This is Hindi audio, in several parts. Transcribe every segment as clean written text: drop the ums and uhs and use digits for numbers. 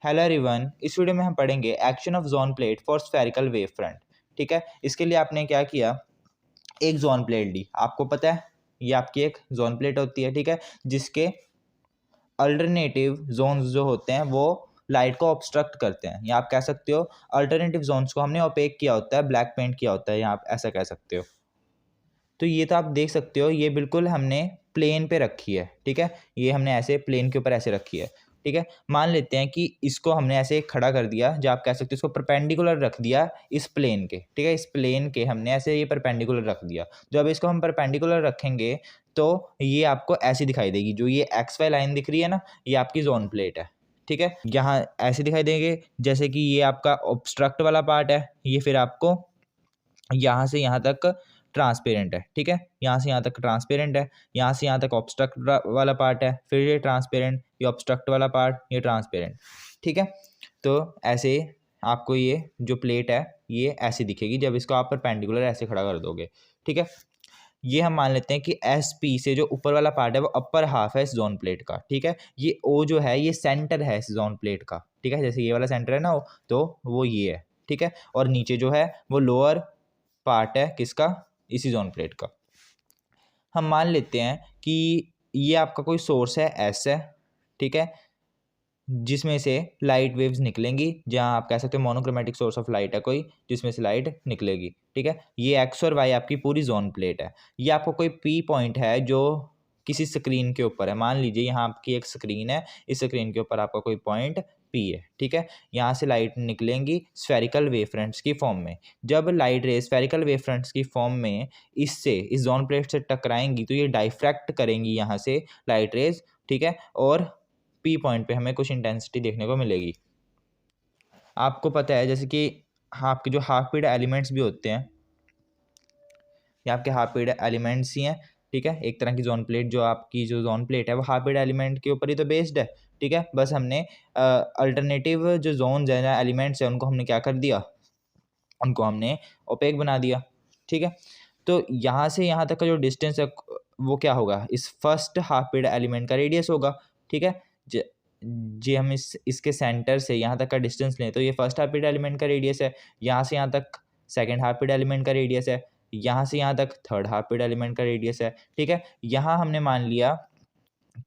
हेलो एवरीवन, इस वीडियो में हम पढ़ेंगे action of zone plate for spherical wave front. ठीक है, इसके लिए आपने क्या किया, एक जोन प्लेट ली। आपको पता है ये आपकी एक जोन प्लेट होती है, ठीक है, जिसके अल्टरनेटिव जोन्स जो होते हैं वो लाइट को ऑब्स्ट्रक्ट करते हैं, या आप कह सकते हो अल्टरनेटिव जोन्स को हमने ओपेक किया होता है, ब्लैक पेंट किया होता है, या आप ऐसा कह सकते हो। तो ये तो आप देख सकते हो, ये बिल्कुल हमने प्लेन पे रखी है, ठीक है, ये हमने ऐसे प्लेन के ऊपर ऐसे रखी है, ठीक है। मान लेते हैं कि इसको हमने ऐसे खड़ा कर दिया, जो आप कह सकते हो इसको परपेंडिकुलर रख दिया इस प्लेन के, ठीक है, इस प्लेन के हमने ऐसे ये परपेंडिकुलर रख दिया। जब इसको हम परपेंडिकुलर रखेंगे तो ये आपको ऐसी दिखाई देगी, जो ये एक्स वाई लाइन दिख रही है ना, ये आपकी जोन प्लेट है, ठीक है। यहाँ ऐसे दिखाई देंगे जैसे कि ये आपका ऑब्स्ट्रक्ट वाला पार्ट है, ये फिर आपको यहाँ से यहाँ तक ट्रांसपेरेंट है, ठीक है, यहाँ से यहाँ तक ट्रांसपेरेंट है, यहाँ से यहाँ तक ऑब्स्ट्रक्ट वाला पार्ट है, फिर ये ट्रांसपेरेंट, ये ऑब्स्ट्रक्ट वाला पार्ट, ये ट्रांसपेरेंट, ठीक है। तो ऐसे आपको ये जो प्लेट है ये ऐसी दिखेगी जब इसको आप परपेंडिकुलर ऐसे खड़ा कर दोगे, ठीक है। ये हम मान लेते हैं कि एस पी से जो ऊपर वाला पार्ट है वो अपर हाफ है इस जोन प्लेट का, ठीक है। ये ओ जो है ये सेंटर है इस जोन प्लेट का, ठीक है, जैसे ये वाला सेंटर है ना तो वो ये है, ठीक है। और नीचे जो है वो लोअर पार्ट है किसका, इसी जोन प्लेट का। हम मान लेते हैं कि ये आपका कोई सोर्स है एस है, ठीक है, जिसमें से लाइट वेव्स निकलेंगी, जहां आप कह सकते हो मोनोक्रोमेटिक सोर्स ऑफ लाइट है कोई, जिसमें से लाइट निकलेगी, ठीक है। ये एक्स और वाई आपकी पूरी जोन प्लेट है। ये आपको कोई पी पॉइंट है जो किसी स्क्रीन के ऊपर है, मान लीजिए यहाँ आपकी एक स्क्रीन है, इस स्क्रीन के ऊपर आपका कोई पॉइंट पी है, ठीक है। यहाँ से लाइट निकलेंगी स्फेरिकल वेव फ्रंट्स की फॉर्म में। जब लाइट रे स्फेरिकल वेव फ्रंट्स की फॉर्म में इससे इस जोन प्लेट से टकराएंगी तो ये डाइफ्रैक्ट करेंगी यहाँ से लाइट रेज, ठीक है, और पी पॉइंट पे हमें कुछ इंटेंसिटी देखने को मिलेगी। आपको पता है जैसे कि आपके जो हाफ पीरियड एलिमेंट्स भी होते हैं, ये आपके हाफ पीरियड एलिमेंट्स ही हैं, ठीक है। एक तरह की जोन प्लेट, जो आपकी जो जोन प्लेट है वो हाफ पीरियड एलिमेंट के ऊपर ही तो बेस्ड है, ठीक है। बस हमने अल्टरनेटिव जो जोन्स है, एलिमेंट्स है, उनको हमने क्या कर दिया, उनको हमने ओपेक बना दिया, ठीक है। तो यहाँ से यहाँ तक का जो डिस्टेंस है वो क्या होगा, इस फर्स्ट हाफ पीरियड एलिमेंट का रेडियस होगा, ठीक है। जे हम इसके सेंटर से यहाँ तक का डिस्टेंस लें तो ये फर्स्ट हाफ पीरियड एलिमेंट का रेडियस है, यहाँ से यहाँ तक सेकंड हाफ पीरियड एलिमेंट का रेडियस है, यहाँ से यहाँ तक थर्ड हाफ पीरियड एलिमेंट का रेडियस है, ठीक है। यहाँ हमने मान लिया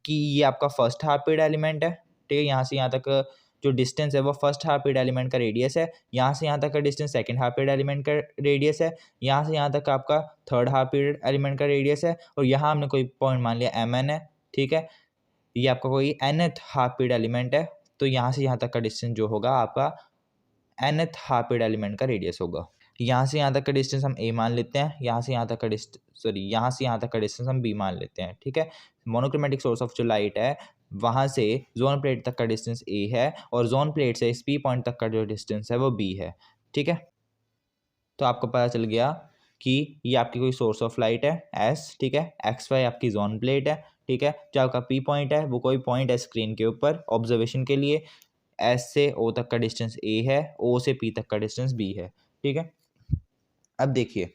कि ये आपका फर्स्ट हाफ पीरियड एलिमेंट है, ठीक है, यहाँ से यहाँ तक जो डिस्टेंस है वो फर्स्ट हाफ पीरियड एलिमेंट का रेडियस है, यहाँ से यहाँ तक का distance second half period element का रेडियस है, यहाँ से यहाँ तक आपका थर्ड हाफ पीरियड एलिमेंट का रेडियस है, और यहाँ हमने कोई पॉइंट मान लिया एम एन है, ठीक है, ये आपका कोई nth हाफ पीरियड एलिमेंट है, तो यहाँ से यहाँ तक का डिस्टेंस जो होगा आपका nth हाफ पीरियड एलिमेंट का रेडियस होगा। यहाँ से यहाँ तक का डिस्टेंस हम a मान लेते हैं, यहाँ से यहाँ तक का यहाँ से यहाँ तक का डिस्टेंस हम b मान लेते हैं, ठीक है। मोनोक्रोमेटिक सोर्स ऑफ जो लाइट है वहाँ से जोन प्लेट तक का डिस्टेंस a है, और जोन प्लेट से इस p पॉइंट तक का जो डिस्टेंस है वो b है, ठीक है। तो आपको पता चल गया कि ये आपकी कोई सोर्स ऑफ लाइट है एस, ठीक है, एक्स वाई आपकी जोन प्लेट है, ठीक है, जो आपका पी पॉइंट है वो कोई पॉइंट है स्क्रीन के ऊपर ऑब्जर्वेशन के लिए, एस से ओ तक का डिस्टेंस ए है, ओ से पी तक का डिस्टेंस बी है, ठीक है। अब देखिए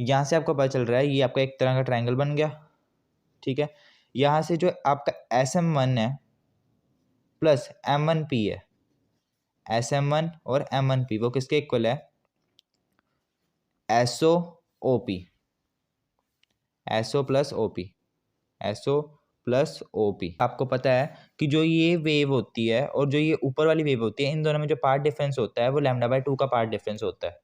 यहाँ से आपको पता चल रहा है ये आपका एक तरह का ट्रायंगल बन गया, ठीक है। यहाँ से जो आपका एस एम वन है प्लस एम वन पी है, एस एम वन और एम वन पी वो किसके इक्वल है, SO O P, SO plus O P, SO plus O P. आपको पता है कि जो ये वेव होती है और जो ये ऊपर वाली वेव होती है, इन दोनों में जो पार्ट डिफरेंस होता है वो लैम्डा बाय 2 का पार्ट डिफरेंस होता है,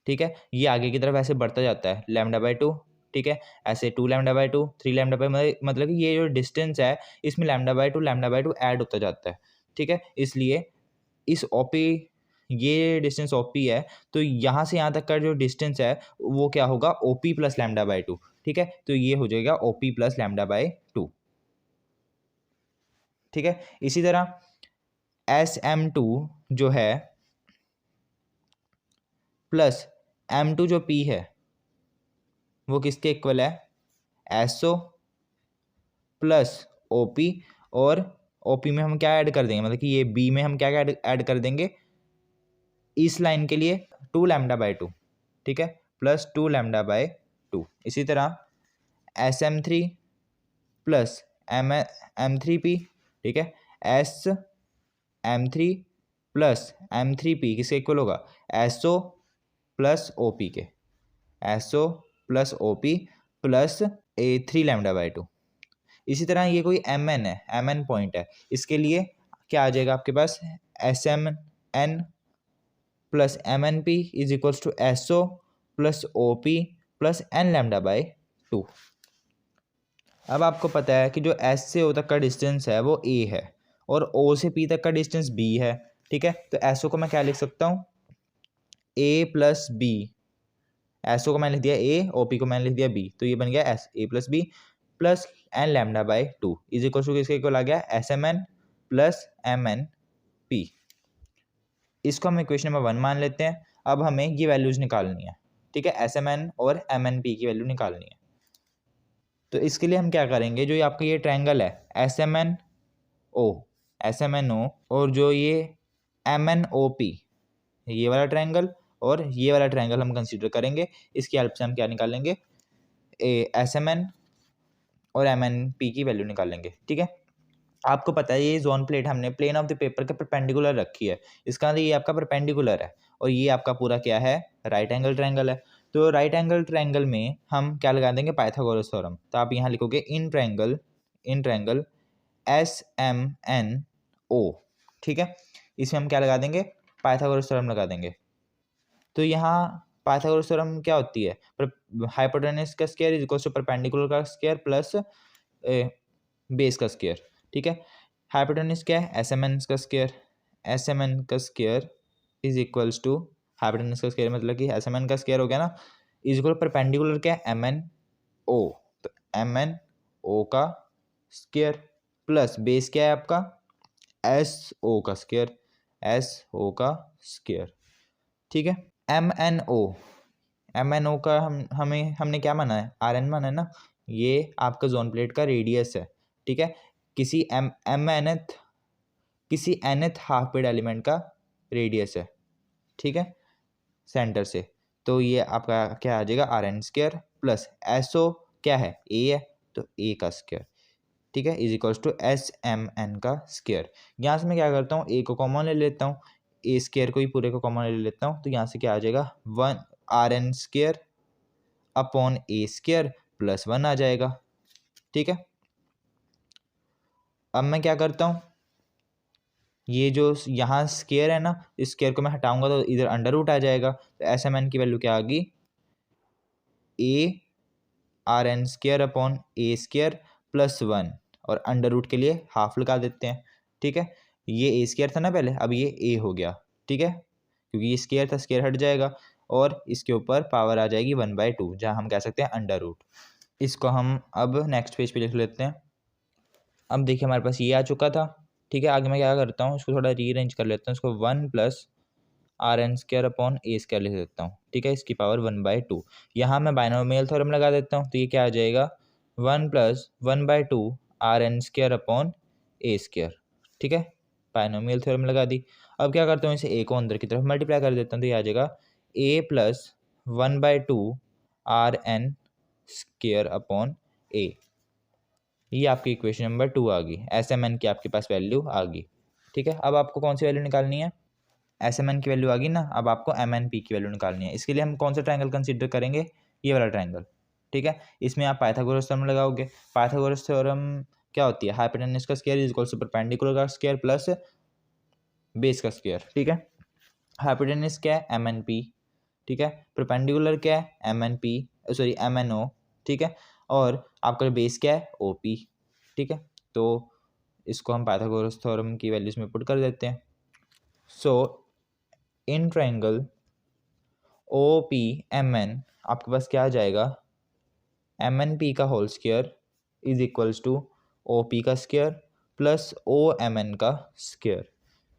ठीक है। ये आगे की तरफ ऐसे बढ़ता जाता है लैम्डा बाय 2, ठीक है, ऐसे 2 लैम्डा बाय 2, 3 लैम्डा बाय, मतलब कि ये जो डिस्टेंस है इसमें लैम्डा बाय 2 ऐड होता जाता है, ठीक है। इसलिए इस ओपी, ये डिस्टेंस ओपी है, तो यहाँ से यहाँ तक का जो डिस्टेंस है वो क्या होगा, ओपी प्लस लैम्डा बाय 2, ठीक है। तो ये हो जाएगा ओपी प्लस लैम्डा बाय 2, ठीक है। इसी तरह एस एम टू जो है प्लस एम टू जो पी है वो किसके इक्वल है, एसओ प्लस ओपी, और ओपी में हम क्या ऐड कर देंगे, मतलब कि ये बी में हम क्या ऐड कर देंगे, इस लाइन के लिए 2 लैम्डा बाय 2, ठीक है, प्लस 2 लैम्डा बाय 2। इसी तरह S M three plus M three P, ठीक है, एस M3 प्लस M3P किसके इक्वल होगा, SO प्लस OP के, SO plus OP plus A3 lambda by 2। इसी तरह ये कोई MN है, MN पॉइंट है, इसके लिए क्या आ जाएगा आपके पास, SMN plus MNP is equals to SO plus OP plus N lambda by 2। अब आपको पता है कि जो S से O तक का डिस्टेंस है वो A है और O से P तक का डिस्टेंस B है, ठीक है। तो SO को मैं क्या लिख सकता हूँ, A प्लस बी, SO को मैंने लिख दिया A, OP को मैंने लिख दिया B, तो ये बन गया A plus B plus N lambda by 2 is equal to किसके इक्वल आ गया, SMN प्लस MNP। इसको हम इक्वेशन नंबर 1 मान लेते हैं। अब हमें ये वैल्यूज निकालनी है, ठीक है, SMN और MNP की वैल्यू निकालनी है। तो इसके लिए हम क्या करेंगे, जो ये आपका ये ट्रायंगल है SMNO और जो ये MNOP, ये वाला ट्रायंगल और ये वाला ट्रायंगल हम कंसीडर करेंगे। इसकी हेल्प से हम क्या निकालेंगे, SMN और MNP की वैल्यू निकालेंगे, ठीक है। आपको पता है ये जोन प्लेट हमने प्लेन ऑफ द पेपर के परपेंडिकुलर रखी है, इसका मतलब ये आपका परपेंडिकुलर है और ये आपका पूरा क्या है, राइट एंगल ट्रायंगल है। तो राइट एंगल ट्रायंगल में हम क्या लगा देंगे, पाइथागोरस थ्योरम। तो आप यहाँ लिखोगे इन ट्रायंगल SMNO, ठीक है, इसमें हम क्या लगा देंगे, पाइथागोरस थ्योरम लगा देंगे। तो यहाँ पाइथागोरस थ्योरम क्या होती है, हाइपोटेनस का square is equals to perpendicular का स्क्वायर प्लस बेस का स्क्वायर, ठीक है। हाइपोटेनस क्या है, SMN का स्क्वायर, SMN का square is equals to hypotenuse का स्क्वायर मतलब कि SMN का स्क्वायर हो गया ना, इज इक्वल परपेंडिकुलर क्या है, MNO, तो MNO का स्क्वायर प्लस बेस क्या है आपका, SO का स्क्वायर, SO का स्क्वायर, ठीक है। MNO का हमने क्या माना है, RN माना है ना, ये आपका जोन प्लेट का रेडियस है, ठीक है, किसी nth हाफ पीरियड एलिमेंट का रेडियस है, ठीक है, सेंटर से। तो ये आपका क्या आ जाएगा, RN स्क्वायर प्लस SO क्या है, A है, तो A का स्क्वायर, ठीक है, इज इक्वल्स टू SMN का स्क्वायर। यहाँ से मैं क्या करता हूँ, A को कॉमन ले लेता हूँ, A स्क्वायर को ही पूरे को कॉमन ले लेता हूँ, तो यहाँ से क्या आ जाएगा, 1 RN square upon A square plus 1 आ जाएगा, ठीक है। अब मैं क्या करता हूँ, ये जो यहाँ स्क्वायर है ना, इस स्क्वायर को मैं हटाऊंगा तो इधर अंडर रूट आ जाएगा, तो SMN की वैल्यू क्या आ गई, A RN square upon A square plus 1 और अंडर रूट के लिए हाफ लगा देते हैं, ठीक है। ये A स्क्वायर था ना पहले, अब ये A हो गया, ठीक है, क्योंकि ये स्क्वायर था, स्क्वायर हट जाएगा और इसके ऊपर पावर आ जाएगी 1/2, जहाँ हम कह सकते हैं अंडर रूट। इसको हम अब नेक्स्ट पेज पे लिख लेते हैं। अब देखिए हमारे पास ये आ चुका था, ठीक है। आगे मैं क्या करता हूँ, इसको थोड़ा रीअरेंज कर लेता हूँ, इसको 1 plus RN square upon A square लिख देता हूँ, ठीक है, इसकी पावर 1/2। यहाँ मैं बाइनोमियल थ्योरम लगा देता हूँ, तो ये क्या आ जाएगा, 1 plus 1/2 RN square upon A square, ठीक है, बाइनोमियल थ्योरम लगा दी। अब क्या करता हूँ, इसे A को अंदर की तरफ मल्टीप्लाई कर देता हूँ, तो ये आ जाएगा A plus 1/2 RN square upon A। ये आपकी इक्वेशन नंबर 2 आ गई, SMN की आपके पास वैल्यू आ गई, ठीक है। अब आपको कौन सी वैल्यू निकालनी है, SMN की वैल्यू आ गई ना, अब आपको MNP की वैल्यू निकालनी है। इसके लिए हम कौन सा ट्रायंगल कंसीडर करेंगे, ये वाला ट्रायंगल, ठीक है। इसमें आप पाइथागोरस थ्योरम लगाओगे। पाइथागोरस थ्योरम क्या होती है, हाइपोटेनस का square is equals to perpendicular का स्क्वायर प्लस बेस का स्क्वायर, ठीक है। हाइपोटेनस क्या है, MNP, ठीक है, परपेंडिकुलर क्या है, MNO, ठीक है, और आपका बेस क्या है, OP, ठीक है। तो इसको हम पाइथागोरस थ्योरम की वैल्यूज में पुट कर देते हैं। सो इन ट्रायंगल OPMN आपके पास क्या आ जाएगा, MNP का whole square is equals to OP का स्क्वायर प्लस OMN का स्क्वायर,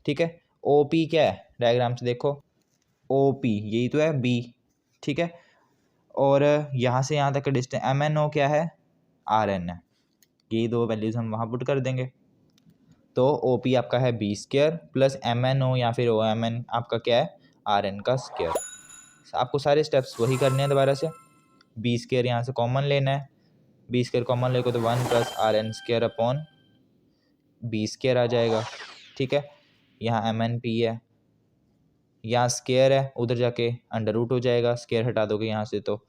ठीक है। OP क्या है, डायग्राम से देखो, OP यही तो है B, ठीक है, और यहाँ से यहाँ तक का डिस्टेंस MNO क्या है, RN है। यही दो वैल्यूज हम वहाँ पुट कर देंगे, तो OP आपका है B स्क्वायर प्लस MNO या फिर OMN आपका क्या है, RN का स्क्वायर। आपको सारे स्टेप्स वही करने हैं दोबारा से। B स्क्वायर यहाँ से कॉमन लेना है, B स्क्वायर कॉमन लेको तो 1 plus RN square upon B square आ जाएगा, ठीक है। यहाँ एम एन पी है, यहाँ स्केयर है, उधर जाके अंडर रूट हो जाएगा, स्केयर हटा दोगे यहाँ से तो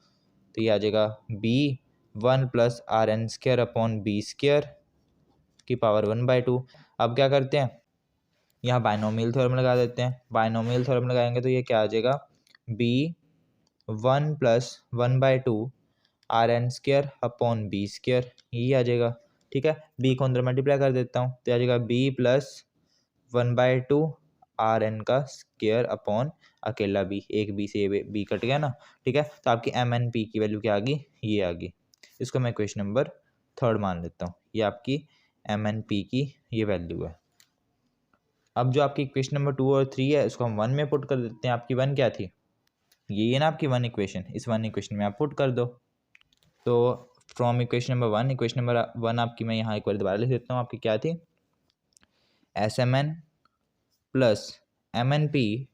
ये आ जाएगा B 1 plus R N square upon B square की पावर 1/2। अब क्या करते हैं, यहाँ बायनोमियल थ्योरम लगा देते हैं। बायनोमियल थ्योरम लगाएंगे तो ये क्या आ जाएगा, B 1 plus 1/2 R N square upon B square, यही आ जाएगा। ठीक है, बी को अंदर मल्टीप्लाई कर देता हूँ तो आ जाएगा बी प्लस 1/2 आर एन का स्केयर अपॉन अकेला बी, एक बी से बी कट गया ना। ठीक है, तो आपकी एम एन पी की वैल्यू क्या आ गई, ये आ गई। इसको मैं क्वेश्चन नंबर 3 मान लेता हूँ, ये आपकी एम एन पी की ये वैल्यू है। अब जो आपकी इक्वेशन नंबर 2 और 3 है उसको हम 1 में पुट कर देते हैं। आपकी 1 क्या थी, ये है ना आपकी 1 इक्वेशन, इस 1 इक्वेशन में आप पुट कर दो। तो from equation number 1, equation number 1 आपकी मैं यहाँ एक बार दोबारा लिख देता हूँ। आपकी क्या थी, S M N plus M N P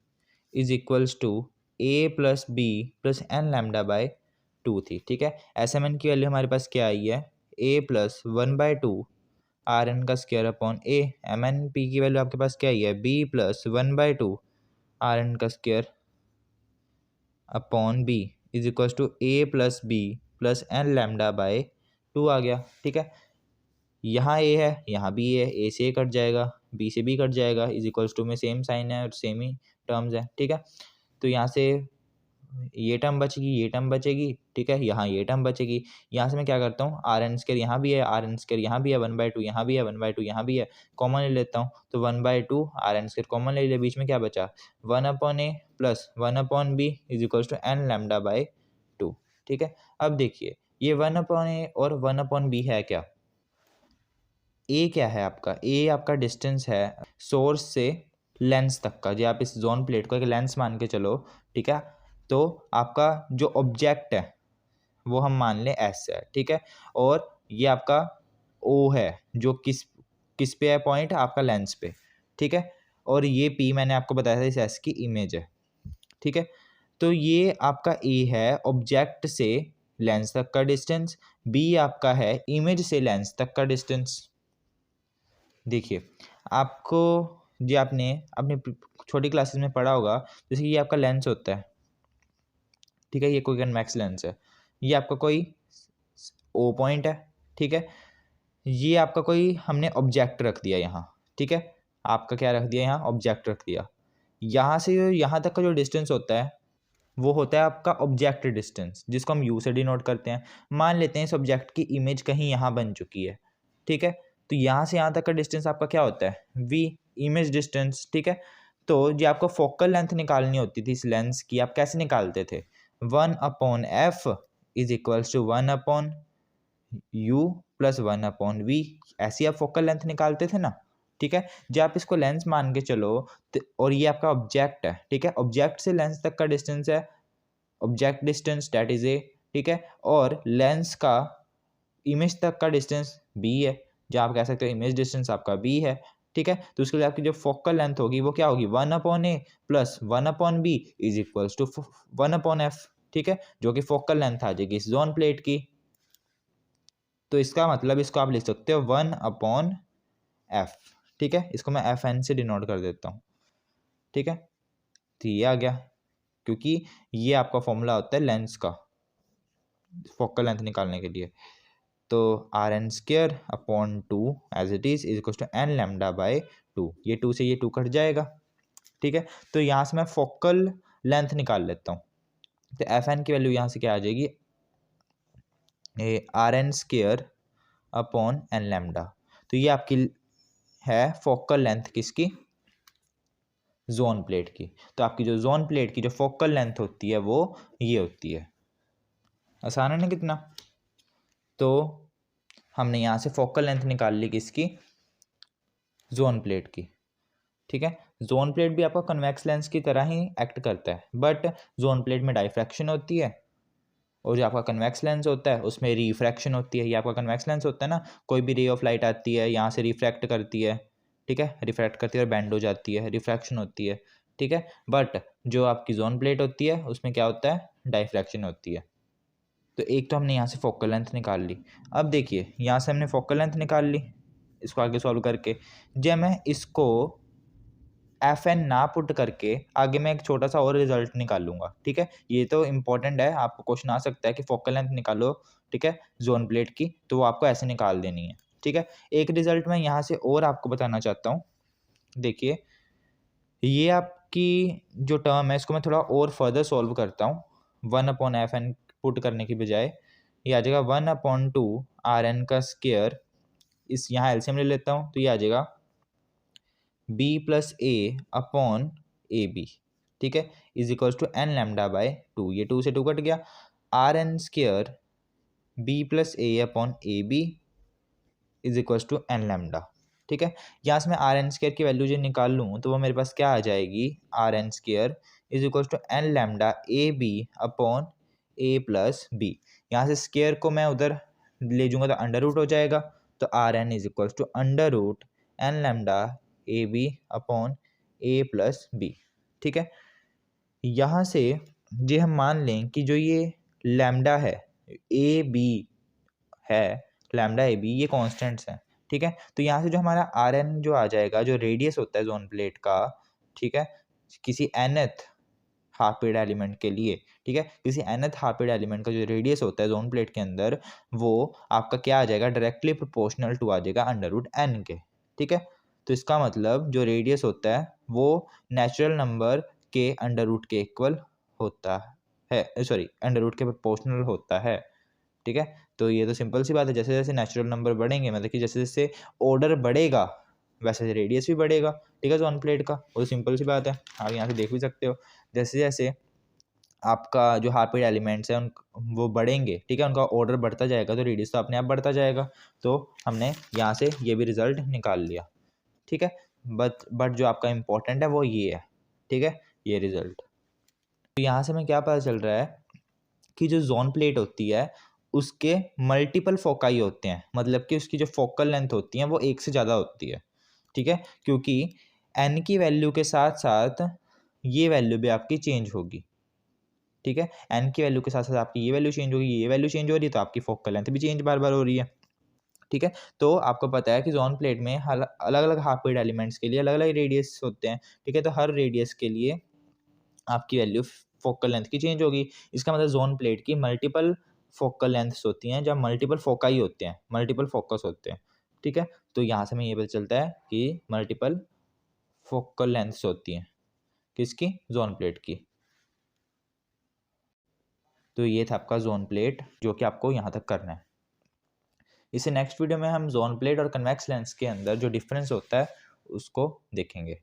is equals to A plus B plus N lambda by 2 थी। ठीक है, एस एम एन की वैल्यू हमारे पास क्या आई है, ए प्लस 1/2 आर एन का square upon A. M N P की वैल्यू आपके पास क्या आई है, बी प्लस 1/2 आर एन का square upon B is equals to A plus B plus N lambda by 2 आ गया। ठीक है, यहाँ ए है, यहाँ बी है, ए से ए कट जाएगा, बी से बी कट जाएगा, इज इक्वल्स टू में सेम साइन है और सेम ही टर्म्स है। ठीक है, तो यहाँ से ये टर्म बचेगी, ये टर्म बचेगी। ठीक है, यहाँ ये टर्म बचेगी। यहाँ से मैं क्या करता हूँ, आर एन स्क्वायर यहाँ भी है, आर एन स्क्वायर यहाँ भी है, 1/2 यहाँ भी है, 1/2 यहाँ भी है, कॉमन ले लेता हूँ तो 1/2 आर एन स्क्वायर कॉमन ले लिया, बीच में क्या बचा 1/a plus 1/b is equals to N lambda by 2। ठीक है, अब देखिए ये 1/a और 1/b है क्या, ए क्या है आपका, ए आपका डिस्टेंस है सोर्स से लेंस तक का। जो आप इस जोन प्लेट को एक लेंस मान के चलो, ठीक है, तो आपका जो ऑब्जेक्ट है वो हम मान लें एस है। ठीक है, और ये आपका ओ है जो किस किस पे है पॉइंट, आपका लेंस पे। ठीक है, और ये पी मैंने आपको बताया था इस एस की इमेज है। ठीक है, तो ये आपका ए है ऑब्जेक्ट से लेंस तक का डिस्टेंस, बी आपका है इमेज से लेंस तक का डिस्टेंस। देखिए आपको जो आपने अपने छोटी क्लासेस में पढ़ा होगा, जैसे ये आपका लेंस होता है। ठीक है, ये कोई कन्वेक्स लेंस है, ये आपका कोई ओ पॉइंट है। ठीक है, ये आपका कोई हमने ऑब्जेक्ट रख दिया यहाँ। ठीक है, आपका क्या रख दिया यहाँ, ऑब्जेक्ट रख दिया। यहाँ से यहाँ तक का जो डिस्टेंस होता है वो होता है आपका ऑब्जेक्ट डिस्टेंस, जिसको हम यू से डिनोट करते हैं। मान लेते हैं इस ऑब्जेक्ट की इमेज कहीं यहाँ बन चुकी है। ठीक है, तो यहाँ से यहाँ तक का डिस्टेंस आपका क्या होता है, वी इमेज डिस्टेंस। ठीक है, तो जो आपको फोकल लेंथ निकालनी होती थी इस लेंस की, आप कैसे निकालते थे, 1/f is equals to 1/u plus 1/v, ऐसी आप फोकल लेंथ निकालते थे ना। ठीक है, जब आप इसको लेंस मान के चलो और ये आपका ऑब्जेक्ट है। ठीक है, ऑब्जेक्ट से लेंस तक का डिस्टेंस है object distance that is a. ठीक है, और लेंस का इमेज तक का डिस्टेंस बी है, जहाँ आप कह सकते हो इमेज डिस्टेंस आपका बी है। ठीक है, तो उसके लिए आपकी जो फोकल लेंथ होगी वो क्या होगी, 1/a plus 1/b is equals to 1/f। ठीक है, जो कि फोकल लेंथ आ जाएगी इस जोन प्लेट की। तो इसका मतलब इसको आप लिख सकते हो 1/f। ठीक है, इसको मैं एफ एन से डिनोट कर देता हूँ। ठीक है, तो ये आ गया, क्योंकि ये आपका फॉर्मूला होता है लेंस का फोकल लेंथ निकालने के लिए। तो R N square upon 2 as it is equal to N lambda by 2। ये 2 से ये 2 कट जाएगा। ठीक है, तो यहाँ से मैं फोकल लेंथ निकाल लेता हूँ। तो एफ एन की वैल्यू यहाँ से क्या आ जाएगी, R N square upon N lambda. तो ये आपकी है फोकल लेंथ किसकी, जोन प्लेट की। तो आपकी जो जोन प्लेट की जो फोकल लेंथ होती है वो ये होती है। आसान है ना कितना। तो हमने यहाँ से फोकल लेंथ निकाल ली किसकी, जोन प्लेट की। ठीक है, जोन प्लेट भी आपका कन्वेक्स लेंस की तरह ही एक्ट करता है, बट जोन प्लेट में डाइफ्रैक्शन होती है और जो आपका कन्वेक्स लेंस होता है उसमें रिफ्रैक्शन होती है। ये आपका कन्वेक्स लेंस होता है ना, कोई भी रे ऑफ लाइट आती है यहाँ से रिफ्रैक्ट करती है। ठीक है, रिफ्रैक्ट करती है और बैंड हो जाती है, रिफ्रैक्शन होती है। ठीक है, बट जो आपकी जोन प्लेट होती है उसमें क्या होता है, डाइफ्रैक्शन होती है। तो एक तो हमने यहाँ से फोकल लेंथ निकाल ली। अब देखिए यहाँ से हमने फोकल लेंथ निकाल ली, इसको आगे सॉल्व करके जब मैं इसको FN ना पुट करके आगे मैं एक छोटा सा और रिजल्ट निकालूंगा, ठीक है। ये तो इंपॉर्टेंट है, आपको क्वेश्चन आ सकता है कि फोकल लेंथ निकालो, ठीक है, जोन प्लेट की, तो वो आपको ऐसे निकाल देनी है, ठीक है। एक रिजल्ट मैं यहाँ से और आपको बताना चाहता हूँ। देखिए, ये आपकी जो टर्म है इसको मैं थोड़ा और फर्दर सॉल्व करता हूँ। 1/FN पुट करने की बजाय ये आ जाएगा 1/2 RN का स्क्वायर, इस यहाँ एलसीएम ले लेता हूँ तो ये आ जाएगा B + A/AB, ठीक है, इज इक्वल्स टू n λ/2। ये 2 से 2 कट गया। RN square B + A/AB is equals to n λ, ठीक है। यहाँ से मैं RN स्क्वायर की वैल्यू जो निकाल लूँ तो वो मेरे पास क्या आ जाएगी, RN square is equals to n λ AB/A + B। यहाँ से स्क्वायर को मैं उधर ले जाऊँगा तो अंडर रूट हो जाएगा, तो RN is equals to under root n λ AB/A + B, ठीक है। यहाँ से ये हम मान लें कि जो ये लैम्डा है, ए बी है, लैम्डा ए बी, ये कॉन्स्टेंट्स हैं, ठीक है। तो यहाँ से जो हमारा आर एन जो आ जाएगा, जो रेडियस होता है जोन प्लेट का, ठीक है, किसी nth हाफ पीरियड एलिमेंट के लिए, ठीक है, किसी nth हाफ पीरियड एलिमेंट का जो रेडियस होता है जोन प्लेट के अंदर, वो आपका क्या आ जाएगा, डायरेक्टली प्रोपोर्शनल टू आ जाएगा √n के, ठीक है। तो इसका मतलब जो रेडियस होता है वो नेचुरल नंबर के अंडर रूट के इक्वल होता है, सॉरी, अंडर रूट के प्रोपोर्शनल होता है, ठीक है। तो ये तो सिंपल सी बात है, जैसे जैसे नेचुरल नंबर बढ़ेंगे, मतलब कि जैसे जैसे ऑर्डर बढ़ेगा वैसे रेडियस भी बढ़ेगा, ठीक है, जोन प्लेट का, वो तो सिंपल सी बात है, आप यहाँ से देख भी सकते हो। जैसे जैसे आपका जो हाफ पीरियड एलिमेंट्स हैं उन वो बढ़ेंगे, ठीक है, उनका ऑर्डर बढ़ता जाएगा तो रेडियस तो अपने आप बढ़ता जाएगा। तो हमने यहाँ से ये भी रिजल्ट निकाल लिया, ठीक है। बट जो आपका इम्पोर्टेंट है वो ये है, ठीक है, ये रिजल्ट। तो यहाँ से हमें क्या पता चल रहा है कि जो जोन प्लेट होती है उसके मल्टीपल फोकाई होते हैं, मतलब कि उसकी जो फोकल लेंथ होती है वो एक से ज़्यादा होती है, ठीक है, क्योंकि n की वैल्यू के साथ साथ ये वैल्यू भी आपकी चेंज होगी, ठीक है। n की वैल्यू के साथ साथ आपकी ये वैल्यू चेंज होगी, ये वैल्यू चेंज हो रही है, तो आपकी फोकल लेंथ भी चेंज बार बार हो रही है, ठीक है। तो आपको पता है कि जोन प्लेट में अलग अलग हाफ पीरियड एलिमेंट्स के लिए अलग अलग रेडियस होते हैं, ठीक है। तो हर रेडियस के लिए आपकी वैल्यू फोकल लेंथ की चेंज होगी। इसका मतलब जोन प्लेट की मल्टीपल फोकल लेंथ्स होती हैं, जब मल्टीपल फोकाई होते हैं, मल्टीपल फोकस होते हैं, ठीक है। तो यहाँ से हमें ये पता चलता है कि मल्टीपल फोकल लेंथ्स होती हैं किसकी, जोन प्लेट की। तो ये था आपका जोन प्लेट, जो कि आपको यहाँ तक करना है। इसे नेक्स्ट वीडियो में हम जोन प्लेट और कन्वेक्स लेंस के अंदर जो डिफरेंस होता है उसको देखेंगे।